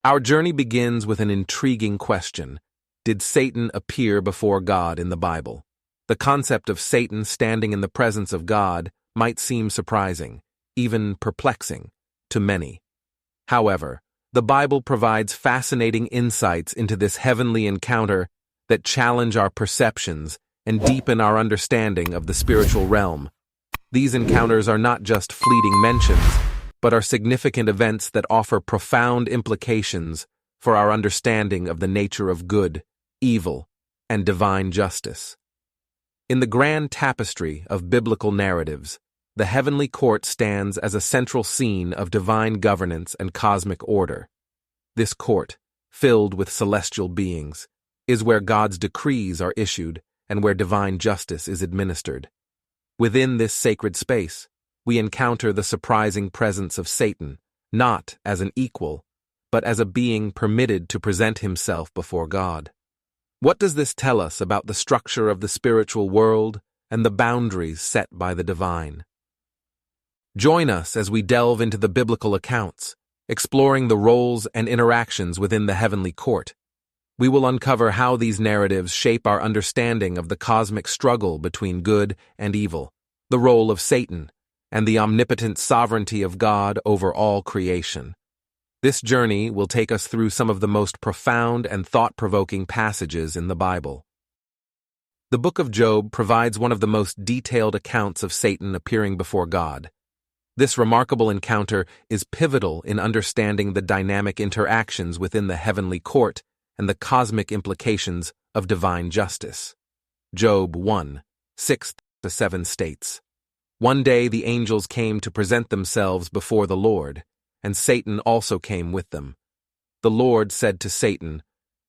Our journey begins with an intriguing question. Did Satan appear before God in the Bible? The concept of Satan standing in the presence of God might seem surprising, even perplexing, to many. However, the Bible provides fascinating insights into this heavenly encounter that challenge our perceptions and deepen our understanding of the spiritual realm. These encounters are not just fleeting mentions, but are significant events that offer profound implications for our understanding of the nature of good, evil, and divine justice. In the grand tapestry of biblical narratives, the heavenly court stands as a central scene of divine governance and cosmic order. This court, filled with celestial beings, is where God's decrees are issued and where divine justice is administered. Within this sacred space, we encounter the surprising presence of Satan, not as an equal, but as a being permitted to present himself before God. What does this tell us about the structure of the spiritual world and the boundaries set by the divine? Join us as we delve into the biblical accounts, exploring the roles and interactions within the heavenly court. We will uncover how these narratives shape our understanding of the cosmic struggle between good and evil, the role of Satan, and the omnipotent sovereignty of God over all creation. This journey will take us through some of the most profound and thought-provoking passages in the Bible. The book of Job provides one of the most detailed accounts of Satan appearing before God. This remarkable encounter is pivotal in understanding the dynamic interactions within the heavenly court and the cosmic implications of divine justice. Job 1:6-7 states, "One day the angels came to present themselves before the Lord, and Satan also came with them. The Lord said to Satan,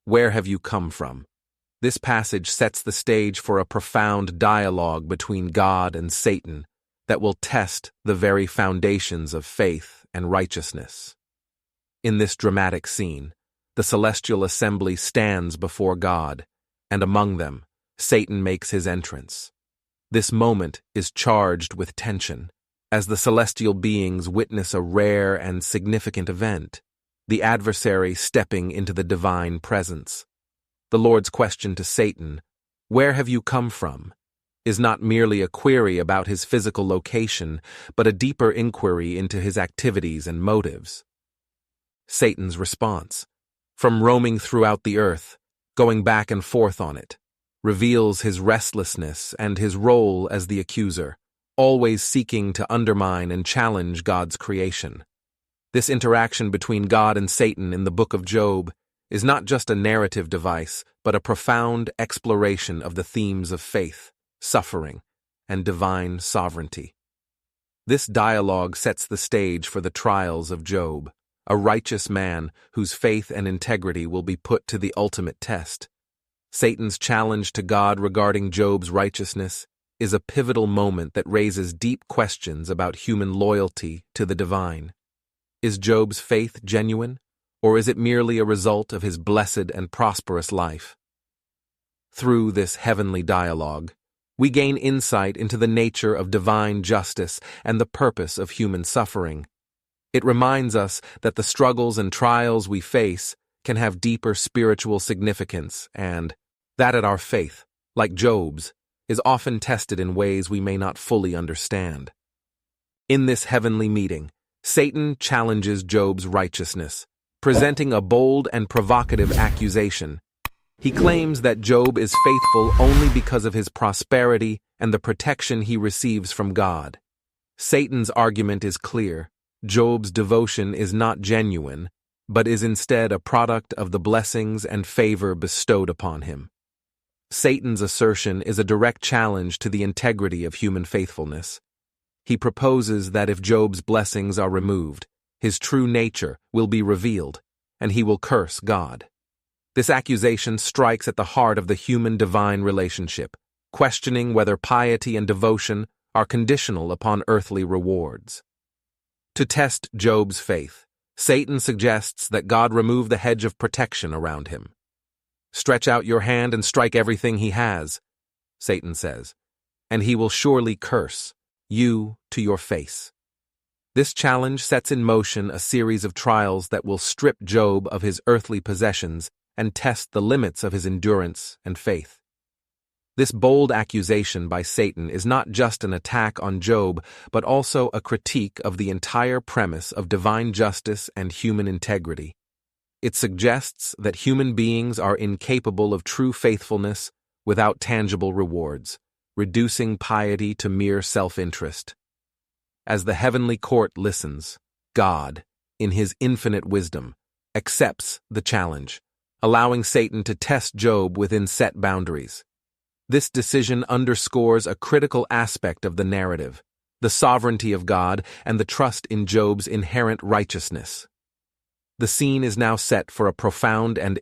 'Where have you come from?'" This passage sets the stage for a profound dialogue between God and Satan that will test the very foundations of faith and righteousness. In this dramatic scene, the celestial assembly stands before God, and among them, Satan makes his entrance. This moment is charged with tension, as the celestial beings witness a rare and significant event, the adversary stepping into the divine presence. The Lord's question to Satan, "Where have you come from?" is not merely a query about his physical location, but a deeper inquiry into his activities and motives. Satan's response, from roaming throughout the earth, going back and forth on it, reveals his restlessness and his role as the accuser, always seeking to undermine and challenge God's creation. This interaction between God and Satan in the book of Job is not just a narrative device, but a profound exploration of the themes of faith, suffering, and divine sovereignty. This dialogue sets the stage for the trials of Job, a righteous man whose faith and integrity will be put to the ultimate test. Satan's challenge to God regarding Job's righteousness is a pivotal moment that raises deep questions about human loyalty to the divine. Is Job's faith genuine, or is it merely a result of his blessed and prosperous life? Through this heavenly dialogue, we gain insight into the nature of divine justice and the purpose of human suffering. It reminds us that the struggles and trials we face can have deeper spiritual significance and that our faith, like Job's, is often tested in ways we may not fully understand. In this heavenly meeting, Satan challenges Job's righteousness, presenting a bold and provocative accusation. He claims that Job is faithful only because of his prosperity and the protection he receives from God. Satan's argument is clear. Job's devotion is not genuine, but is instead a product of the blessings and favor bestowed upon him. Satan's assertion is a direct challenge to the integrity of human faithfulness. He proposes that if Job's blessings are removed, his true nature will be revealed, and he will curse God. This accusation strikes at the heart of the human-divine relationship, questioning whether piety and devotion are conditional upon earthly rewards. To test Job's faith, Satan suggests that God remove the hedge of protection around him. "Stretch out your hand and strike everything he has," Satan says, "and he will surely curse you to your face." This challenge sets in motion a series of trials that will strip Job of his earthly possessions and test the limits of his endurance and faith. This bold accusation by Satan is not just an attack on Job, but also a critique of the entire premise of divine justice and human integrity. It suggests that human beings are incapable of true faithfulness without tangible rewards, reducing piety to mere self-interest. As the heavenly court listens, God, in his infinite wisdom, accepts the challenge, allowing Satan to test Job within set boundaries. This decision underscores a critical aspect of the narrative, the sovereignty of God and the trust in Job's inherent righteousness. The scene is now set for a profound and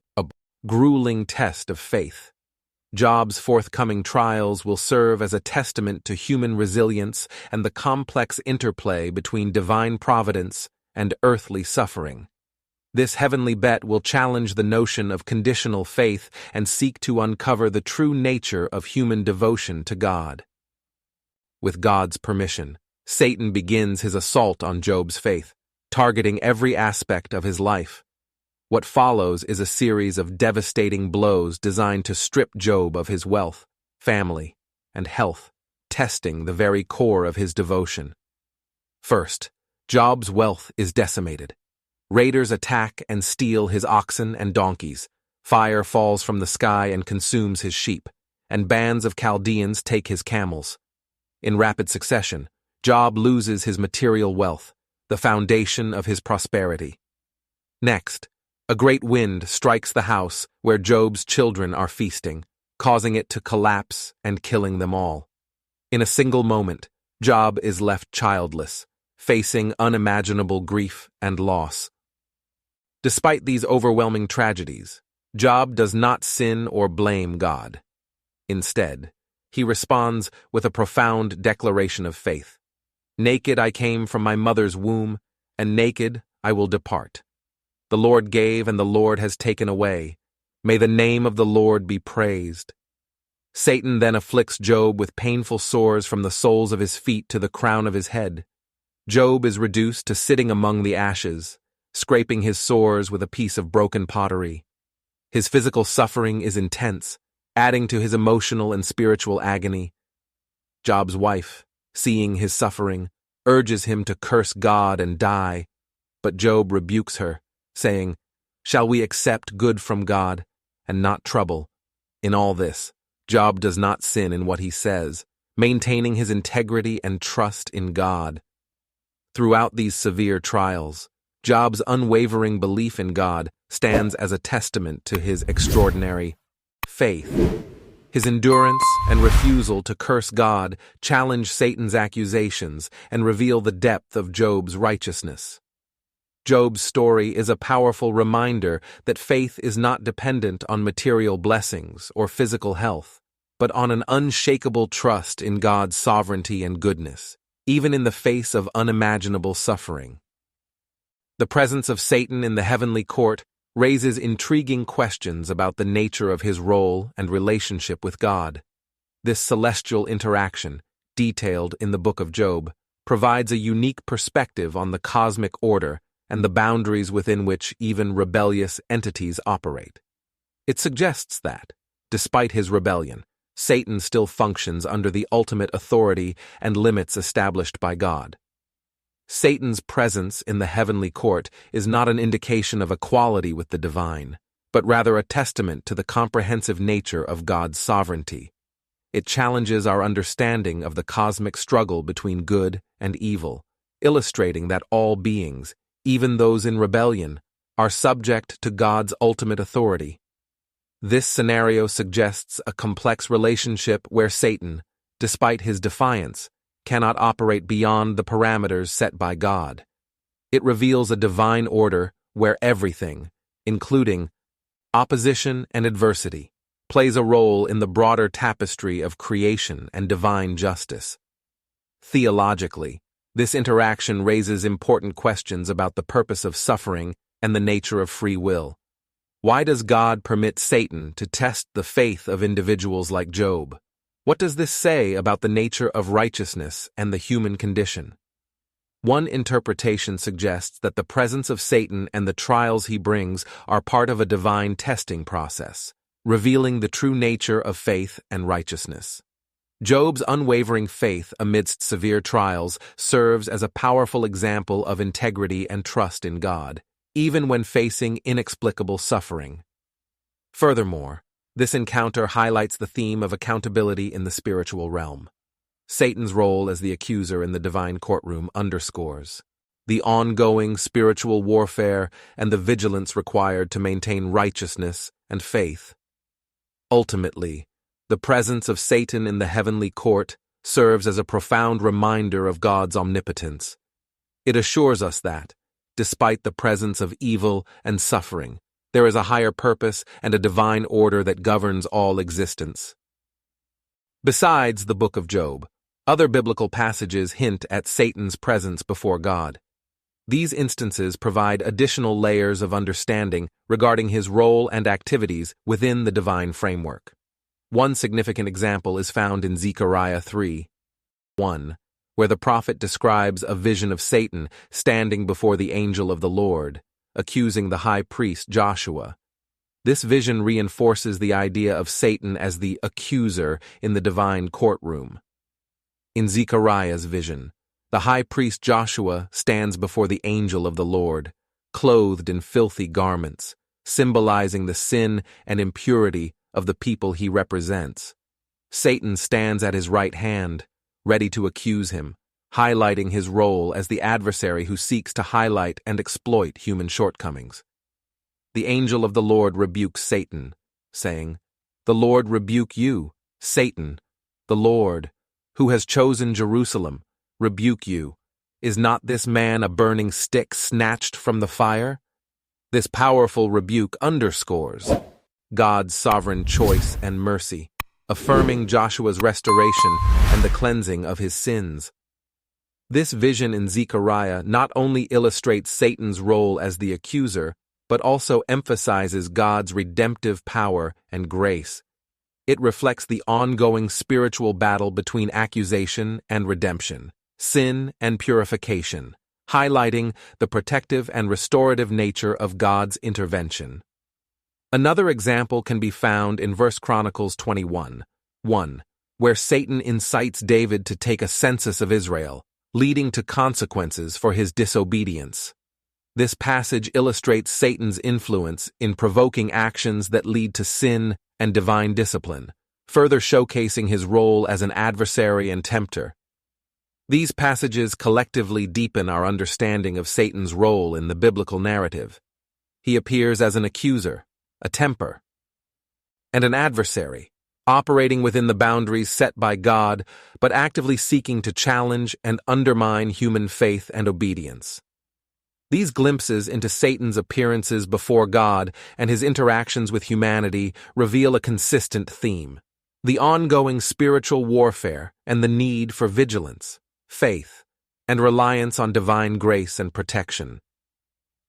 grueling test of faith. Job's forthcoming trials will serve as a testament to human resilience and the complex interplay between divine providence and earthly suffering. This heavenly bet will challenge the notion of conditional faith and seek to uncover the true nature of human devotion to God. With God's permission, Satan begins his assault on Job's faith, targeting every aspect of his life. What follows is a series of devastating blows designed to strip Job of his wealth, family, and health, testing the very core of his devotion. First, Job's wealth is decimated. Raiders attack and steal his oxen and donkeys. Fire falls from the sky and consumes his sheep, and bands of Chaldeans take his camels. In rapid succession, Job loses his material wealth, the foundation of his prosperity. Next, a great wind strikes the house where Job's children are feasting, causing it to collapse and killing them all. In a single moment, Job is left childless, facing unimaginable grief and loss. Despite these overwhelming tragedies, Job does not sin or blame God. Instead, he responds with a profound declaration of faith. "Naked I came from my mother's womb, and naked I will depart. The Lord gave, and the Lord has taken away. May the name of the Lord be praised." Satan then afflicts Job with painful sores from the soles of his feet to the crown of his head. Job is reduced to sitting among the ashes, scraping his sores with a piece of broken pottery. His physical suffering is intense, adding to his emotional and spiritual agony. Job's wife, seeing his suffering, urges him to curse God and die, but Job rebukes her, saying, "Shall we accept good from God and not trouble?" In all this, Job does not sin in what he says, maintaining his integrity and trust in God. Throughout these severe trials, Job's unwavering belief in God stands as a testament to his extraordinary faith. His endurance and refusal to curse God challenge Satan's accusations and reveal the depth of Job's righteousness. Job's story is a powerful reminder that faith is not dependent on material blessings or physical health, but on an unshakable trust in God's sovereignty and goodness, even in the face of unimaginable suffering. The presence of Satan in the heavenly court raises intriguing questions about the nature of his role and relationship with God. This celestial interaction, detailed in the book of Job, provides a unique perspective on the cosmic order and the boundaries within which even rebellious entities operate. It suggests that, despite his rebellion, Satan still functions under the ultimate authority and limits established by God. Satan's presence in the heavenly court is not an indication of equality with the divine, but rather a testament to the comprehensive nature of God's sovereignty. It challenges our understanding of the cosmic struggle between good and evil, illustrating that all beings, even those in rebellion, are subject to God's ultimate authority. This scenario suggests a complex relationship where Satan, despite his defiance, cannot operate beyond the parameters set by God. It reveals a divine order where everything, including opposition and adversity, plays a role in the broader tapestry of creation and divine justice. Theologically, this interaction raises important questions about the purpose of suffering and the nature of free will. Why does God permit Satan to test the faith of individuals like Job? What does this say about the nature of righteousness and the human condition? One interpretation suggests that the presence of Satan and the trials he brings are part of a divine testing process, revealing the true nature of faith and righteousness. Job's unwavering faith amidst severe trials serves as a powerful example of integrity and trust in God, even when facing inexplicable suffering. Furthermore, this encounter highlights the theme of accountability in the spiritual realm. Satan's role as the accuser in the divine courtroom underscores the ongoing spiritual warfare and the vigilance required to maintain righteousness and faith. Ultimately, the presence of Satan in the heavenly court serves as a profound reminder of God's omnipotence. It assures us that, despite the presence of evil and suffering, there is a higher purpose and a divine order that governs all existence. Besides the book of Job, other biblical passages hint at Satan's presence before God. These instances provide additional layers of understanding regarding his role and activities within the divine framework. One significant example is found in Zechariah 3:1, where the prophet describes a vision of Satan standing before the angel of the Lord, accusing the high priest Joshua. This vision reinforces the idea of Satan as the accuser in the divine courtroom. In Zechariah's vision, the high priest Joshua stands before the angel of the Lord, clothed in filthy garments, symbolizing the sin and impurity of the people he represents. Satan stands at his right hand, ready to accuse him, highlighting his role as the adversary who seeks to highlight and exploit human shortcomings. The angel of the Lord rebukes Satan, saying, "The Lord rebuke you, Satan, the Lord, who has chosen Jerusalem, rebuke you. Is not this man a burning stick snatched from the fire?" This powerful rebuke underscores God's sovereign choice and mercy, affirming Joshua's restoration and the cleansing of his sins. This vision in Zechariah not only illustrates Satan's role as the accuser, but also emphasizes God's redemptive power and grace. It reflects the ongoing spiritual battle between accusation and redemption, sin and purification, highlighting the protective and restorative nature of God's intervention. Another example can be found in 1 Chronicles 21:1, where Satan incites David to take a census of Israel, leading to consequences for his disobedience. This passage illustrates Satan's influence in provoking actions that lead to sin and divine discipline, further showcasing his role as an adversary and tempter. These passages collectively deepen our understanding of Satan's role in the biblical narrative. He appears as an accuser, a tempter, and an adversary, operating within the boundaries set by God, but actively seeking to challenge and undermine human faith and obedience. These glimpses into Satan's appearances before God and his interactions with humanity reveal a consistent theme: the ongoing spiritual warfare and the need for vigilance, faith, and reliance on divine grace and protection.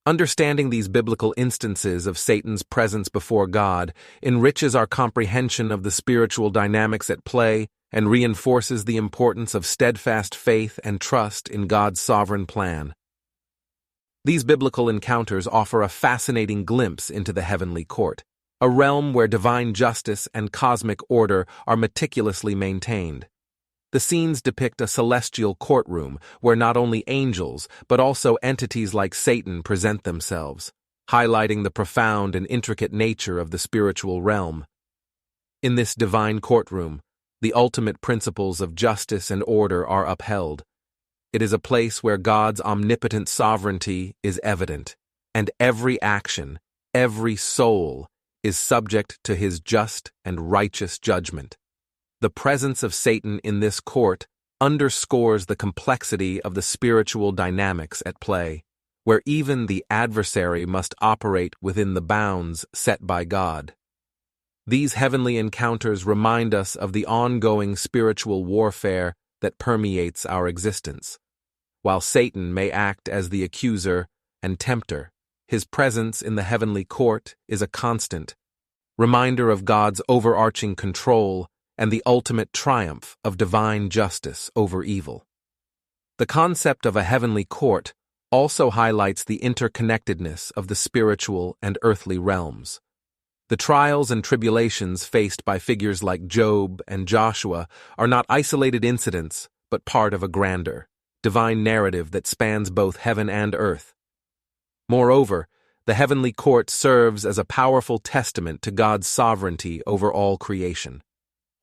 Understanding these biblical instances of Satan's presence before God enriches our comprehension of the spiritual dynamics at play and reinforces the importance of steadfast faith and trust in God's sovereign plan. These biblical encounters offer a fascinating glimpse into the heavenly court, a realm where divine justice and cosmic order are meticulously maintained. The scenes depict a celestial courtroom where not only angels, but also entities like Satan present themselves, highlighting the profound and intricate nature of the spiritual realm. In this divine courtroom, the ultimate principles of justice and order are upheld. It is a place where God's omnipotent sovereignty is evident, and every action, every soul, is subject to his just and righteous judgment. The presence of Satan in this court underscores the complexity of the spiritual dynamics at play, where even the adversary must operate within the bounds set by God. These heavenly encounters remind us of the ongoing spiritual warfare that permeates our existence. While Satan may act as the accuser and tempter, his presence in the heavenly court is a constant reminder of God's overarching control and the ultimate triumph of divine justice over evil. The concept of a heavenly court also highlights the interconnectedness of the spiritual and earthly realms. The trials and tribulations faced by figures like Job and Joshua are not isolated incidents, but part of a grander, divine narrative that spans both heaven and earth. Moreover, the heavenly court serves as a powerful testament to God's sovereignty over all creation.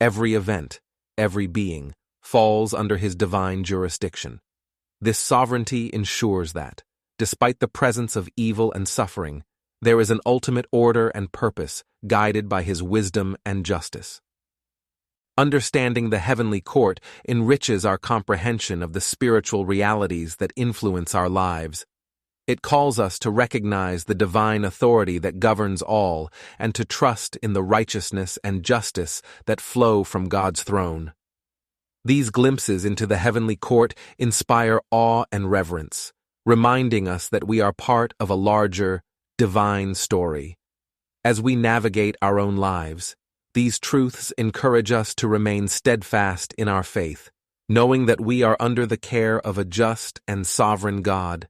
Every event, every being, falls under his divine jurisdiction. This sovereignty ensures that, despite the presence of evil and suffering, there is an ultimate order and purpose guided by his wisdom and justice. Understanding the heavenly court enriches our comprehension of the spiritual realities that influence our lives. It calls us to recognize the divine authority that governs all and to trust in the righteousness and justice that flow from God's throne. These glimpses into the heavenly court inspire awe and reverence, reminding us that we are part of a larger, divine story. As we navigate our own lives, these truths encourage us to remain steadfast in our faith, knowing that we are under the care of a just and sovereign God.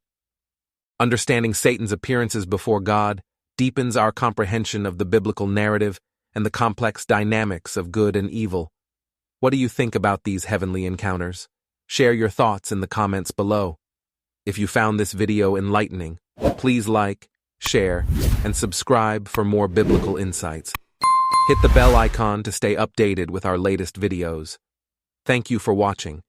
Understanding Satan's appearances before God deepens our comprehension of the biblical narrative and the complex dynamics of good and evil. What do you think about these heavenly encounters? Share your thoughts in the comments below. If you found this video enlightening, please like, share, and subscribe for more biblical insights. Hit the bell icon to stay updated with our latest videos. Thank you for watching.